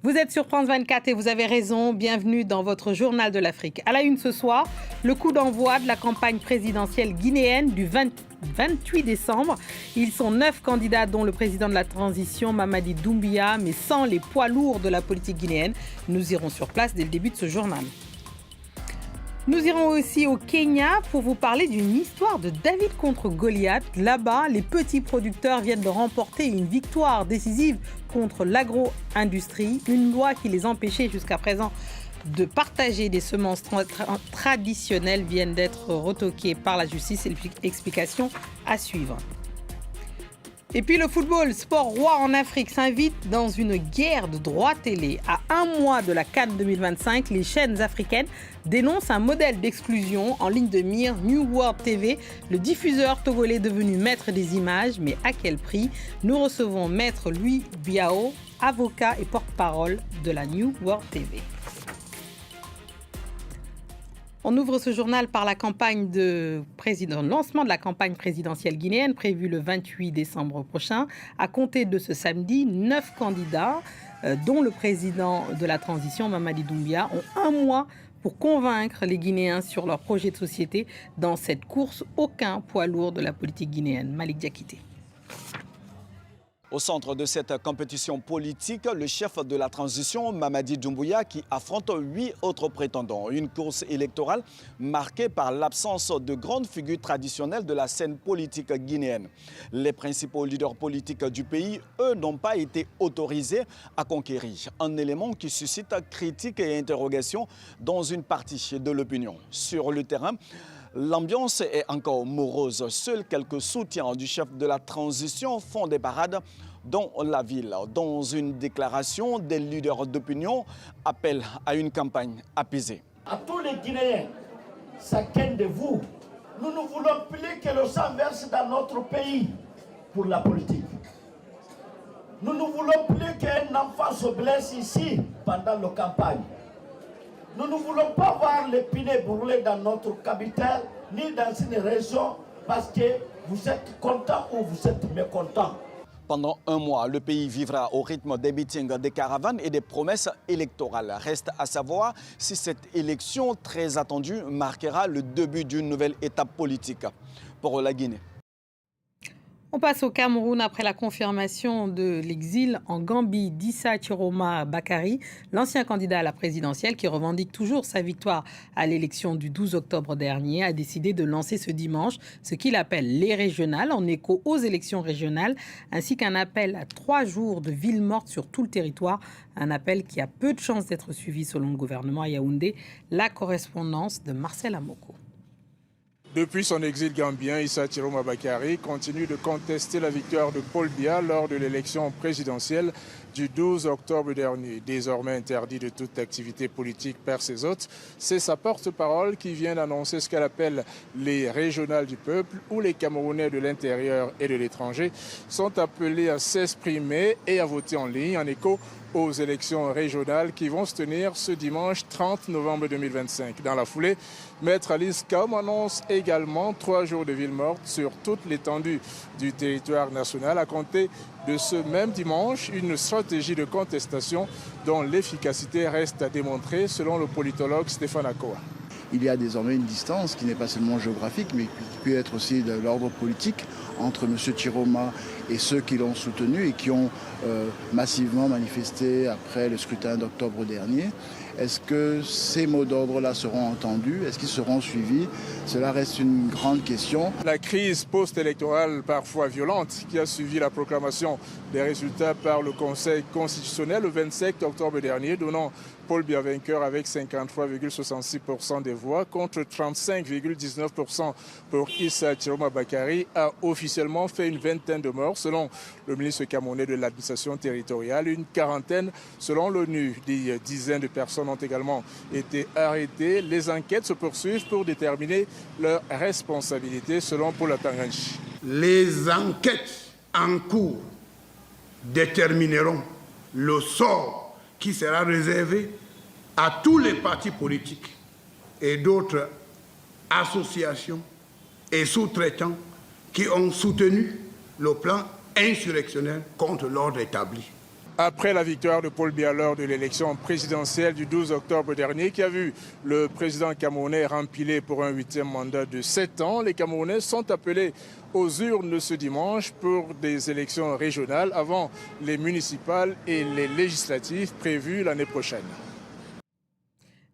Vous êtes sur France 24 et vous avez raison. Bienvenue dans votre journal de l'Afrique. À la une ce soir, le coup d'envoi de la campagne présidentielle guinéenne du 28 décembre. Ils sont 9 candidats, dont le président de la transition, Mamadi Doumbouya, mais sans les poids lourds de la politique guinéenne. Nous irons sur place dès le début de ce journal. Nous irons aussi au Kenya pour vous parler d'une histoire de David contre Goliath. Là-bas, les petits producteurs viennent de remporter une victoire décisive contre l'agro-industrie, une loi qui les empêchait jusqu'à présent de partager des semences traditionnelles viennent d'être retoquées par la justice. Explication à suivre. Et puis le football, sport roi en Afrique, s'invite dans une guerre de droits télé. À un mois de la CAN 2025, les chaînes africaines dénoncent un modèle d'exclusion en ligne de mire. New World TV, le diffuseur togolais devenu maître des images, mais à quel prix? Nous recevons Maître Louis Biao, avocat et porte-parole de la New World TV. On ouvre ce journal par la campagne lancement de la campagne présidentielle guinéenne prévue le 28 décembre prochain. À compter de ce samedi, 9 candidats, dont le président de la transition, Mamadi Doumbouya, ont un mois pour convaincre les Guinéens sur leur projet de société. Dans cette course, aucun poids lourd de la politique guinéenne. Malik Diakité. Au centre de cette compétition politique, le chef de la transition, Mamadi Doumbouya, qui affronte 8 autres prétendants. Une course électorale marquée par l'absence de grandes figures traditionnelles de la scène politique guinéenne. Les principaux leaders politiques du pays, eux, n'ont pas été autorisés à conquérir. Un élément qui suscite critiques et interrogations dans une partie de l'opinion. Sur le terrain, l'ambiance est encore morose. Seuls quelques soutiens du chef de la transition font des parades dans la ville. Dans une déclaration, des leaders d'opinion appellent à une campagne apaisée. À tous les Guinéens, chacun de vous, nous ne voulons plus que le sang verse dans notre pays pour la politique. Nous ne voulons plus qu'un enfant se blesse ici pendant la campagne. Nous ne voulons pas voir les pinets brûler dans notre capitale, ni dans une région, parce que vous êtes content ou vous êtes mécontent. Pendant un mois, le pays vivra au rythme des meetings, des caravanes et des promesses électorales. Reste à savoir si cette élection très attendue marquera le début d'une nouvelle étape politique pour la Guinée. On passe au Cameroun après la confirmation de l'exil en Gambie d'Issa Chiroma Bakary, l'ancien candidat à la présidentielle qui revendique toujours sa victoire à l'élection du 12 octobre dernier, a décidé de lancer ce dimanche ce qu'il appelle les régionales en écho aux élections régionales, ainsi qu'un appel à 3 jours de ville morte sur tout le territoire, un appel qui a peu de chances d'être suivi selon le gouvernement à Yaoundé. La correspondance de Marcel Amoko. Depuis son exil gambien, Issa Chiroma Bakary continue de contester la victoire de Paul Biya lors de l'élection présidentielle du 12 octobre dernier. Désormais interdit de toute activité politique par ses hôtes, c'est sa porte-parole qui vient d'annoncer ce qu'elle appelle les régionales du peuple, où les Camerounais de l'intérieur et de l'étranger sont appelés à s'exprimer et à voter en ligne en écho aux élections régionales qui vont se tenir ce dimanche 30 novembre 2025. Dans la foulée, Maître Alice Kaum annonce également 3 jours de ville morte sur toute l'étendue du territoire national à compter de ce même dimanche, une stratégie de contestation dont l'efficacité reste à démontrer selon le politologue Stéphane Akoa. Il y a désormais une distance qui n'est pas seulement géographique, mais qui peut être aussi de l'ordre politique entre M. Chiroma et ceux qui l'ont soutenu et qui ont massivement manifesté après le scrutin d'octobre dernier. Est-ce que ces mots d'ordre-là seront entendus? Est-ce qu'ils seront suivis? Cela reste une grande question. La crise post-électorale parfois violente qui a suivi la proclamation des résultats par le Conseil constitutionnel le 27 octobre dernier, donnant Paul Biya vainqueur avec 53,66% des voix contre 35,19% pour Issa Chiroma Bakary, a officiellement fait une vingtaine de morts selon le ministre camerounais de l'administration territoriale, une quarantaine selon l'ONU. Des dizaines de personnes ont également été arrêtées. Les enquêtes se poursuivent pour déterminer leur responsabilité selon Paul Atanganji. Les enquêtes en cours détermineront le sort qui sera réservé à tous les partis politiques et d'autres associations et sous-traitants qui ont soutenu le plan insurrectionnel contre l'ordre établi. Après la victoire de Paul Biya lors de l'élection présidentielle du 12 octobre dernier, qui a vu le président camerounais rempiler pour un 8e mandat de 7 ans, les Camerounais sont appelés aux urnes ce dimanche pour des élections régionales avant les municipales et les législatives prévues l'année prochaine.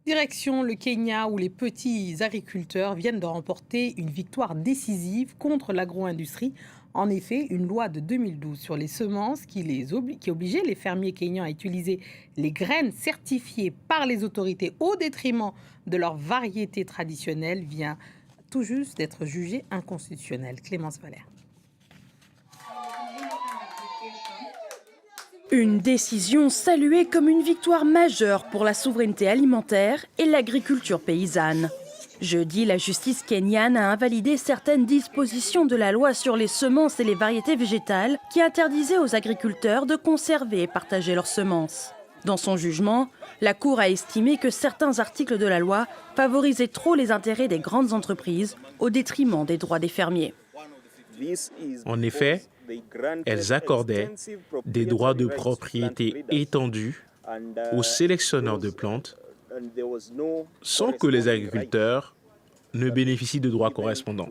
Direction le Kenya où les petits agriculteurs viennent de remporter une victoire décisive contre l'agro-industrie. En effet, une loi de 2012 sur les semences qui obligeait les fermiers kenyans à utiliser les graines certifiées par les autorités au détriment de leurs variétés traditionnelles vient tout juste d'être jugée inconstitutionnelle. Clémence Valère. Une décision saluée comme une victoire majeure pour la souveraineté alimentaire et l'agriculture paysanne. Jeudi, la justice kenyane a invalidé certaines dispositions de la loi sur les semences et les variétés végétales qui interdisaient aux agriculteurs de conserver et partager leurs semences. Dans son jugement, la Cour a estimé que certains articles de la loi favorisaient trop les intérêts des grandes entreprises au détriment des droits des fermiers. En effet, elles accordaient des droits de propriété étendus aux sélectionneurs de plantes sans que les agriculteurs ne bénéficient de droits correspondants.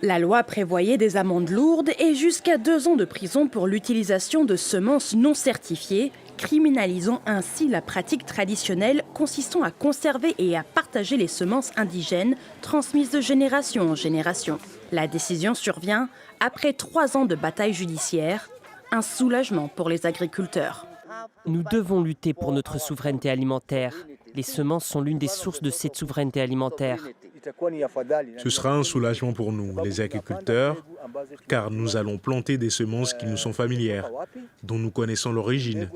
La loi prévoyait des amendes lourdes et jusqu'à 2 ans de prison pour l'utilisation de semences non certifiées, criminalisant ainsi la pratique traditionnelle consistant à conserver et à partager les semences indigènes transmises de génération en génération. La décision survient après 3 ans de bataille judiciaire, un soulagement pour les agriculteurs. Nous devons lutter pour notre souveraineté alimentaire. Les semences sont l'une des sources de cette souveraineté alimentaire. Ce sera un soulagement pour nous, les agriculteurs, car nous allons planter des semences qui nous sont familières, dont nous connaissons l'origine,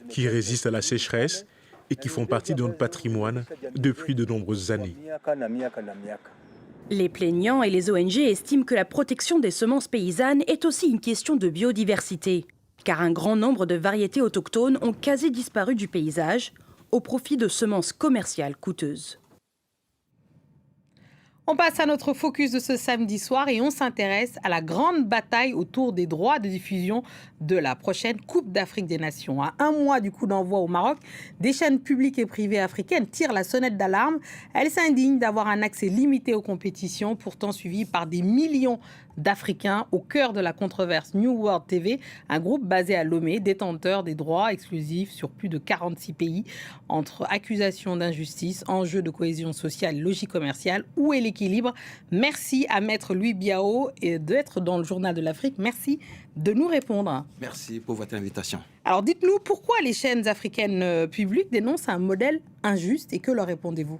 qui résistent à la sécheresse et qui font partie de notre patrimoine depuis de nombreuses années. Les plaignants et les ONG estiment que la protection des semences paysannes est aussi une question de biodiversité, car un grand nombre de variétés autochtones ont quasi disparu du paysage au profit de semences commerciales coûteuses. On passe à notre focus de ce samedi soir et on s'intéresse à la grande bataille autour des droits de diffusion de la prochaine Coupe d'Afrique des Nations. À 1 mois du coup d'envoi au Maroc, des chaînes publiques et privées africaines tirent la sonnette d'alarme. Elles s'indignent d'avoir un accès limité aux compétitions, pourtant suivies par des millions d'Africains au cœur de la controverse New World TV, un groupe basé à Lomé, détenteur des droits exclusifs sur plus de 46 pays. Entre accusations d'injustice, enjeux de cohésion sociale, logique commerciale, où est l'équilibre? Merci à Maître Louis Biao d'être dans le Journal de l'Afrique. Merci de nous répondre. Merci pour votre invitation. Alors dites-nous, pourquoi les chaînes africaines publiques dénoncent un modèle injuste et que leur répondez-vous?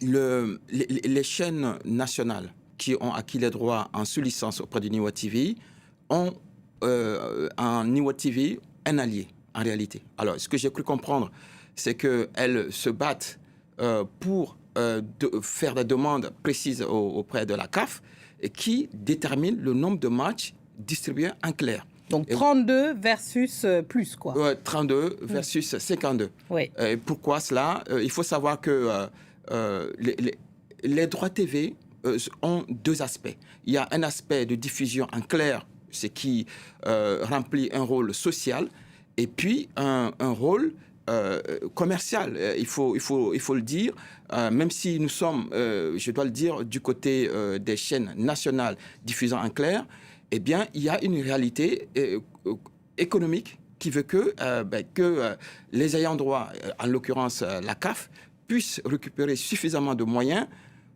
Les chaînes nationales qui ont acquis les droits en sous-licence auprès de New World TV ont en New World TV un allié, en réalité. Alors, ce que j'ai cru comprendre, c'est qu'elles se battent pour faire des demandes précises auprès de la CAF et qui détermine le nombre de matchs distribués en clair. Donc 32 versus plus, quoi. 32 versus 52. Oui. Pourquoi cela? Il faut savoir que les droits TV ont 2 aspects. Il y a un aspect de diffusion en clair, ce qui remplit un rôle social, et puis un rôle commercial. Il faut le dire, même si nous sommes, je dois le dire, du côté des chaînes nationales diffusant en clair, eh bien, il y a une réalité économique qui veut que les ayants droit, en l'occurrence la CAF, puissent récupérer suffisamment de moyens,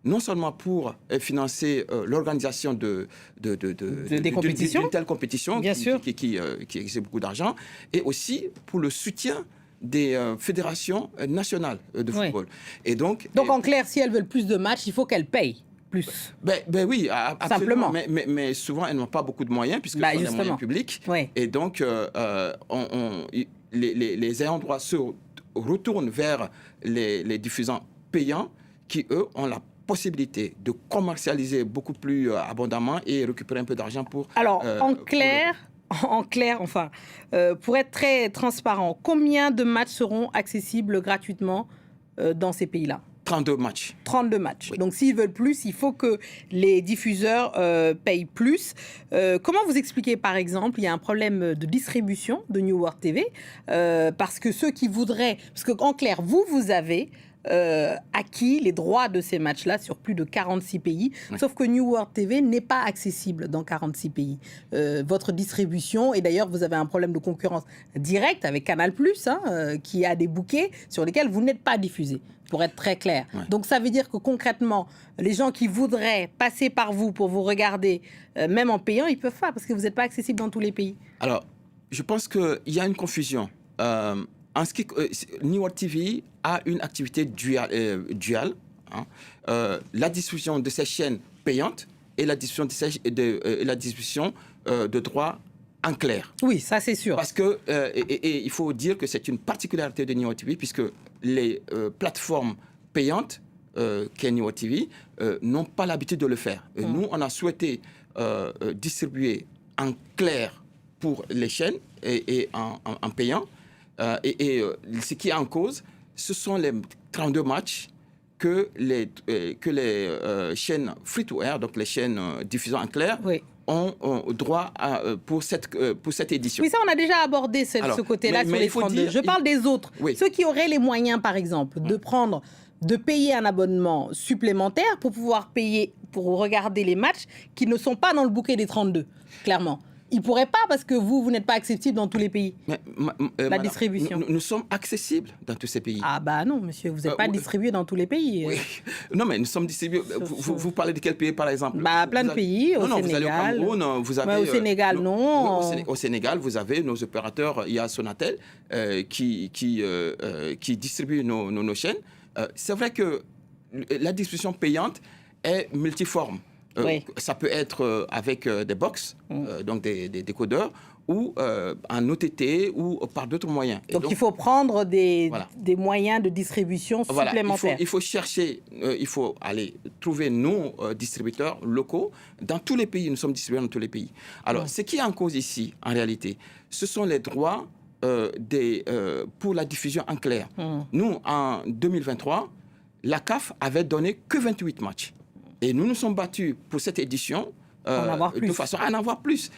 non seulement pour financer l'organisation d'une telle compétition qui exige beaucoup d'argent, et aussi pour le soutien des fédérations nationales de football. Et donc en clair, si elles veulent plus de matchs, il faut qu'elles payent plus. Oui, absolument. Simplement. Mais souvent, elles n'ont pas beaucoup de moyens, puisque ce sont des moyens publics. Oui. Et donc, les ayants droit se retournent vers les diffusants payants qui, eux, ont la possibilité de commercialiser beaucoup plus abondamment et récupérer un peu d'argent pour... Alors, en clair, pour être très transparent, combien de matchs seront accessibles gratuitement dans ces pays-là? 32 matchs. 32 matchs. Oui. Donc, s'ils veulent plus, il faut que les diffuseurs payent plus. Comment vous expliquez, par exemple, il y a un problème de distribution de New World TV parce que ceux qui voudraient... Parce qu'en clair, vous avez... acquis les droits de ces matchs-là sur plus de 46 pays, oui. Sauf que New World TV n'est pas accessible dans 46 pays. Votre distribution, et d'ailleurs vous avez un problème de concurrence directe avec Canal+, qui a des bouquets sur lesquels vous n'êtes pas diffusé, pour être très clair. Oui. Donc ça veut dire que concrètement, les gens qui voudraient passer par vous pour vous regarder, même en payant, ils ne peuvent pas, parce que vous n'êtes pas accessible dans tous les pays. Alors, je pense qu'il y a une confusion. En ce qui, New World TV a une activité duale, la distribution de ces chaînes payantes et la distribution de droits en clair. Oui, ça c'est sûr. Parce que, et il faut dire que c'est une particularité de New World TV, puisque les plateformes payantes qu'est New World TV n'ont pas l'habitude de le faire. Nous, on a souhaité distribuer en clair pour les chaînes et en payant. Ce qui est en cause, ce sont les 32 matchs que les chaînes free-to-air, donc les chaînes diffusant en clair, oui. ont droit pour cette édition. Oui, ça, on a déjà abordé ce côté-là sur les 32. Je parle des autres. Oui. Ceux qui auraient les moyens, par exemple, de payer un abonnement supplémentaire pour pouvoir pour regarder les matchs qui ne sont pas dans le bouquet des 32, clairement. Ils ne pourraient pas parce que vous n'êtes pas accessible dans tous les pays. La distribution. Nous sommes accessibles dans tous ces pays. Ah bah non, monsieur, vous n'êtes pas distribué dans tous les pays. Oui. Non, mais nous sommes distribués. Vous parlez de quel pays, par exemple? Plein de pays, au Sénégal. Vous allez au Cameroun, vous avez... au Sénégal, non. Au Sénégal, vous avez nos opérateurs, il y a Sonatel, qui distribue nos chaînes. C'est vrai que la distribution payante est multiforme. Oui. Ça peut être avec des box, donc des décodeurs, ou en OTT, ou par d'autres moyens. Donc il faut prendre des moyens de distribution supplémentaires. Il faut chercher, il faut aller trouver nos distributeurs locaux dans tous les pays. Nous sommes distribués dans tous les pays. Alors, ce qui est en cause ici, en réalité, ce sont les droits pour la diffusion en clair. Nous, en 2023, la CAF avait donné que 28 matchs. Et nous nous sommes battus pour cette édition de façon à en avoir plus.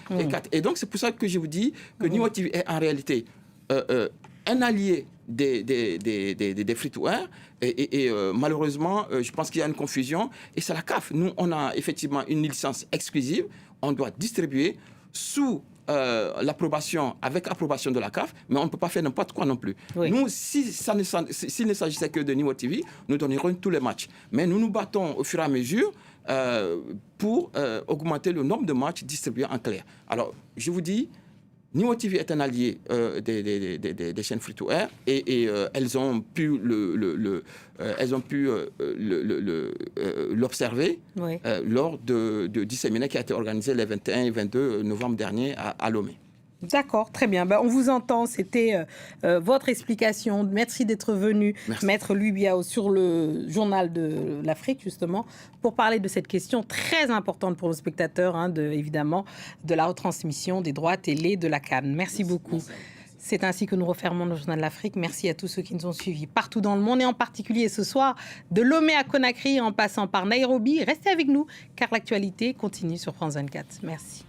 Et donc, c'est pour ça que je vous dis que New World TV est en réalité un allié des free-to-air. Et malheureusement, je pense qu'il y a une confusion. Et c'est la CAF. Nous, on a effectivement une licence exclusive. On doit distribuer sous avec approbation de la CAF, mais on ne peut pas faire n'importe quoi non plus. Oui. Nous, s'il ne s'agissait que de New World TV, nous donnerions tous les matchs. Mais nous nous battons au fur et à mesure pour augmenter le nombre de matchs distribués en clair. Alors, je vous dis, New World TV est un allié des chaînes free-to-air et elles ont pu l'observer lors du séminaire qui a été organisé les 21 et 22 novembre dernier à Lomé. D'accord, très bien. On vous entend, c'était votre explication. Merci d'être venu, Maître Louis Biao, sur le journal de l'Afrique, justement, pour parler de cette question très importante pour nos spectateurs, évidemment, de la retransmission des droits télé de la CAN. Merci beaucoup. C'est ainsi que nous refermons le journal de l'Afrique. Merci à tous ceux qui nous ont suivis partout dans le monde, et en particulier ce soir, de Lomé à Conakry, en passant par Nairobi. Restez avec nous, car l'actualité continue sur France 24. Merci.